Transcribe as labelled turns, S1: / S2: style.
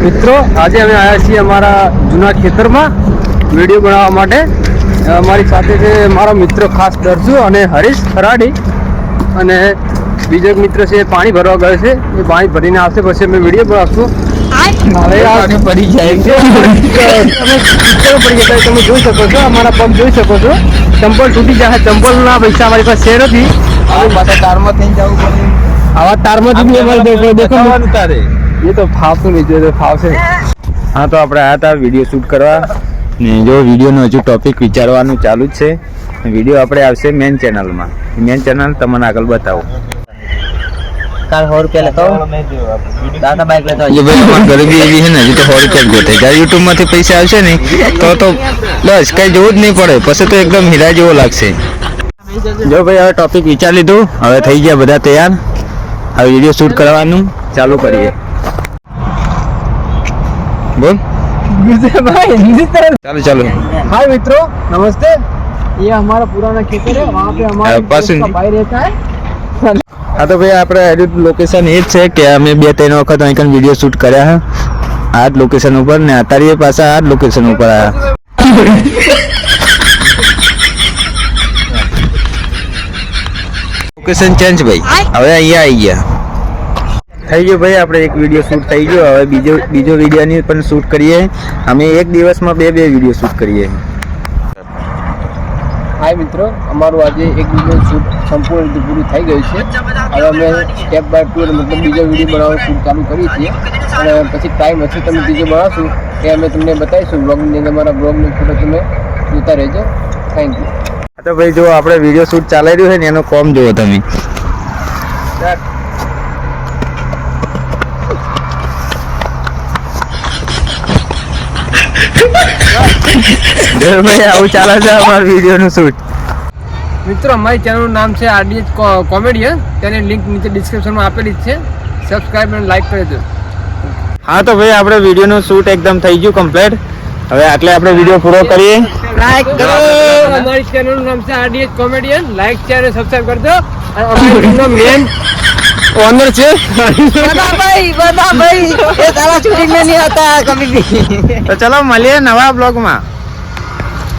S1: મિત્રો આજે અમે આવ્યા છીએ અમારા જૂના ખેતરમાં વિડીયો બનાવવા માટે. અમારી સાથે છે મારો મિત્ર ખાસ દર્શુ અને હરીશ ખરાડી, અને બીજો એક મિત્ર છે પાણી ભરવા ગયો છે. એ પાણી ભરીને આવશે પછી અમે વિડીયો બનાવશું. પડી જાય તમે જોઈ શકો છો, અમારા પગ જોઈ શકો છો. ચંપલ તૂટી જાય, ચંપલના પૈસા અમારી પાસે છે નથી.
S2: તારમાં થઈ જવું પડે.
S1: આવા તારમાંથી દેખો
S2: તારે
S1: એ તો ફાવતું નહીં, જો ફાવશે.
S2: હા, તો આપણે આયા હતા વિડીયો શૂટ કરવા ને જો વિડીયોનો હજુ ટોપિક વિચારવાનું ચાલુ જ છે. વિડીયો આપણે આવશે મેન ચેનલમાં. મેન ચેનલ તમને આગળ બતાવો.
S3: કાલ 100 રૂપિયા લેતો દાદા બાઈક લેતો
S2: એ ભાઈ અમારી ગરીબી એવી છે ને, હજુ તો 100 રૂપિયા જોતે. જ્યારે યુટ્યુબમાંથી પૈસા આવશે ને તો બસ કઈ જોવું જ નહીં પડે. પછી તો એકદમ હીરા જેવો લાગશે. જો ભાઈ હવે ટોપિક વિચારી લીધું, હવે થઈ ગયા બધા તૈયાર. હવે વિડીયો શૂટ કરવાનું ચાલુ કરીએ. બોલ ચાલો ચાલો.
S1: हाय मित्रों, नमस्ते. ये हमारा पुराना खेतर है, वहाँ पे हमारा दोस्त का भाई रहता है.
S2: હા તો ભાઈ આપણે લોકેશન એ જ છે કે અમે 2-3 વખત અહીં વિડીયો શૂટ કર્યા છે આ જ લોકેશન ઉપર, ને અત્યારે એ પાછા આ જ લોકેશન ઉપર આવ્યા. લોકેશન ચેન્જ ભાઈ, હવે અહીંયા આવી ગયા. થઈ ગયો ભાઈ, આપણે એક વિડીયો શૂટ થઈ ગયો. હવે બીજો વિડીયોની પણ શૂટ કરીએ. અમે એક દિવસમાં 2 વિડીયો શૂટ કરીએ.
S1: हाय मित्रों, અમારું આજે એક વિડીયો શૂટ સંપૂર્ણ રીતે પૂરું થઈ ગયું છે. હવે અમે સ્ટેપ બાય ટુ મતલબ બીજો વિડીયો બનાવવાનું શૂટ ચાલુ કરીએ છીએ, અને પછી ટાઈમ હશે તમે બીજો બનાવશું એ અમે તમને બતાવીશું બ્લોગની અંદર. અમારા બ્લોગનો ફોટો તમે જોતા રહેજો. Thank you.
S2: તો ભાઈ જો આપણે વિડીયો શૂટ ચાલી રહ્યું છે ને એનો કોમ જુઓ તમે. ભાઈ આવું ચાલે છે અમારા વિડીયોનું શૂટ.
S1: મિત્રો, અમારી ચેનલનું નામ છે RDH કોમેડિયન. તેની લિંક નીચે ડિસ્ક્રિપ્શનમાં આપેલી જ છે. સબસ્ક્રાઇબ અને લાઈક કરી દો.
S2: હા તો ભાઈ આપણે વિડીયોનું શૂટ એકદમ થઈ ગયું કમ્પ્લીટ. હવે આટલે આપણે વિડીયો પૂરો કરીએ.
S1: લાઈક કરો. અમારી ચેનલનું નામ છે RDH કોમેડિયન. લાઈક શેર અને સબસ્ક્રાઇબ કરી દો. અને અમારી ટીમનો મેન ઓનર છે
S3: बता भाई ये सारा शूटिंग में नहीं आता कभी भी.
S2: તો ચલો મળીએ નવા બ્લોગમાં.